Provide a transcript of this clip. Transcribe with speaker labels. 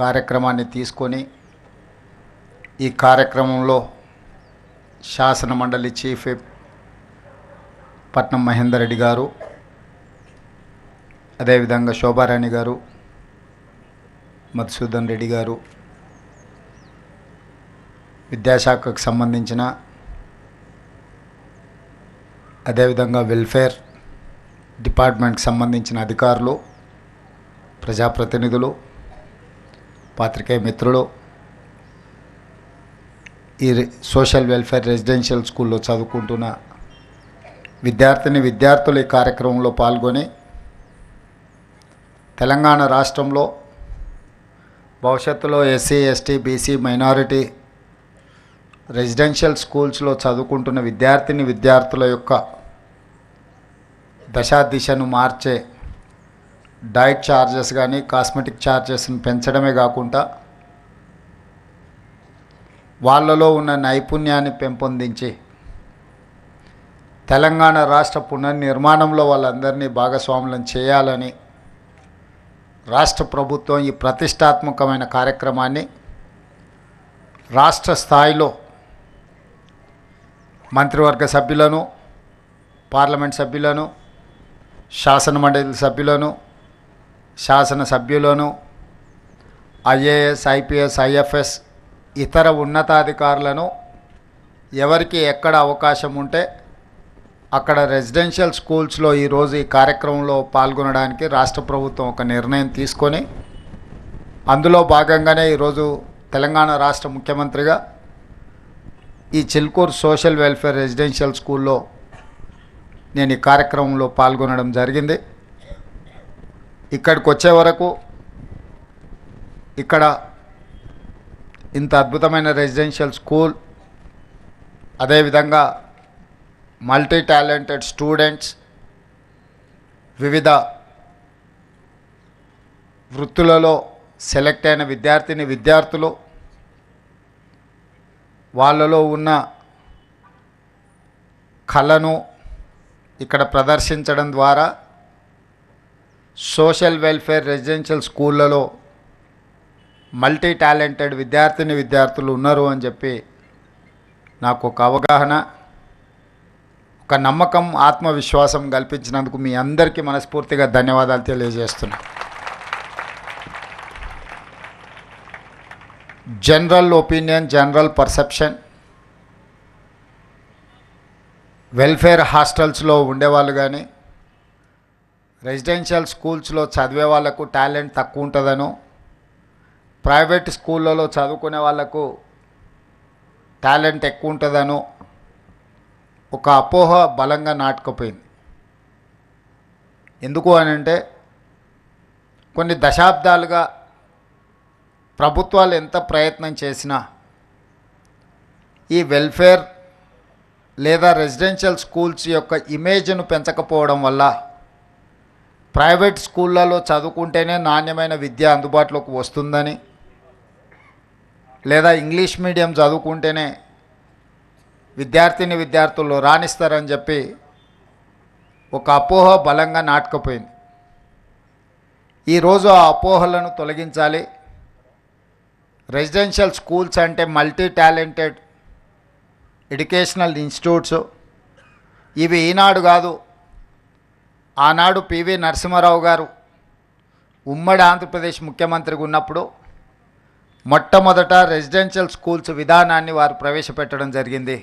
Speaker 1: కార్యక్రమాన్ని తీసుకొని ఈ కార్యక్రమంలో శాసన మండలి చీఫ్ విప్ పట్నం మహేందర్ రెడ్డి గారు, అదేవిధంగా శోభారాణి గారు, మధుసూదన్ రెడ్డి గారు, విద్యాశాఖకు సంబంధించిన అదేవిధంగా వెల్ఫేర్ డిపార్ట్మెంట్కి సంబంధించిన అధికారులు, ప్రజాప్రతినిధులు, పాత్రికేయ మిత్రులు, ఈ సోషల్ వెల్ఫేర్ రెసిడెన్షియల్ స్కూల్లో చదువుకుంటున్న విద్యార్థులు ఈ కార్యక్రమంలో పాల్గొని తెలంగాణ రాష్ట్రంలో భవిష్యత్తులో SC, ST, BC, minority residential స్కూల్స్లో చదువుకుంటున్న విద్యార్థుల యొక్క దిశను మార్చే డైట్ ఛార్జెస్ కానీ కాస్మెటిక్ ఛార్జెస్ని పెంచడమే కాకుండా వాళ్ళలో ఉన్న నైపుణ్యాన్ని పెంపొందించి తెలంగాణ రాష్ట్ర పునర్నిర్మాణంలో వాళ్ళందరినీ భాగస్వాములను చేయాలని రాష్ట్ర ప్రభుత్వం ఈ ప్రతిష్టాత్మకమైన కార్యక్రమాన్ని రాష్ట్ర స్థాయిలో మంత్రివర్గ సభ్యులను, పార్లమెంట్ సభ్యులను, శాసనమండలి సభ్యులను, శాసనసభ్యులను, ఐఏఎస్, ఐపీఎస్, ఐఎఫ్ఎస్, ఇతర ఉన్నతాధికారులను ఎవరికి ఎక్కడ అవకాశం ఉంటే అక్కడ రెసిడెన్షియల్ స్కూల్స్లో ఈరోజు ఈ కార్యక్రమంలో పాల్గొనడానికి రాష్ట్ర ప్రభుత్వం ఒక నిర్ణయం తీసుకొని అందులో భాగంగానే ఈరోజు తెలంగాణ రాష్ట్ర ముఖ్యమంత్రిగా ఈ చిల్కూరు సోషల్ వెల్ఫేర్ రెసిడెన్షియల్ స్కూల్లో నేను ఈ కార్యక్రమంలో పాల్గొనడం జరిగింది. ఇక్కడికి వచ్చే వరకు ఇక్కడ ఇంత అద్భుతమైన రెసిడెన్షియల్ స్కూల్, అదేవిధంగా మల్టీ టాలెంటెడ్ స్టూడెంట్స్, వివిధ వృత్తులలో సెలెక్ట్ అయిన విద్యార్థులు వాళ్ళలో ఉన్న కళను ఇక్కడ ప్రదర్శించడం ద్వారా సోషల్ వెల్ఫేర్ రెసిడెన్షియల్ స్కూళ్ళలో మల్టీ టాలెంటెడ్ విద్యార్థులు ఉన్నారు అని చెప్పి నాకు ఒక అవగాహన, ఒక నమ్మకం, ఆత్మవిశ్వాసం కల్పించినందుకు మీ అందరికీ మనస్ఫూర్తిగా ధన్యవాదాలు తెలియజేస్తున్నా. General opinion, general perception, welfare హాస్టల్స్లో ఉండేవాళ్ళు కానీ రెసిడెన్షియల్ స్కూల్స్లో చదివే వాళ్ళకు టాలెంట్ తక్కువ ఉంటుందనో, ప్రైవేట్ స్కూళ్ళలో చదువుకునే వాళ్ళకు టాలెంట్ ఎక్కువ ఉంటుందనో ఒక అపోహ బలంగా నాటుకుపోయింది. ఎందుకు అని అంటే కొన్ని దశాబ్దాలుగా ప్రభుత్వాలు ఎంత ప్రయత్నం చేసినా ఈ వెల్ఫేర్ లేదా రెసిడెన్షియల్ స్కూల్స్ యొక్క ఇమేజ్ను పెంచకపోవడం వల్ల ప్రైవేట్ స్కూళ్ళలో చదువుకుంటేనే నాణ్యమైన విద్య అందుబాటులోకి వస్తుందని, లేదా ఇంగ్లీష్ మీడియం చదువుకుంటేనే విద్యార్థులు రాణిస్తారని చెప్పి ఒక అపోహ బలంగా నాటుకుపోయింది. ఈరోజు ఆ అపోహలను తొలగించాలి. రెసిడెన్షియల్ స్కూల్స్ అంటే మల్టీ టాలెంటెడ్ ఎడ్యుకేషనల్ ఇన్స్టిట్యూట్స్. ఇవి ఈనాడు కాదు, ఆనాడు పివి నరసింహారావు గారు ఉమ్మడి ఆంధ్రప్రదేశ్ ముఖ్యమంత్రిగా ఉన్నప్పుడు మొట్టమొదట రెసిడెన్షియల్ స్కూల్స్ విధానాన్ని వారు ప్రవేశపెట్టడం జరిగింది.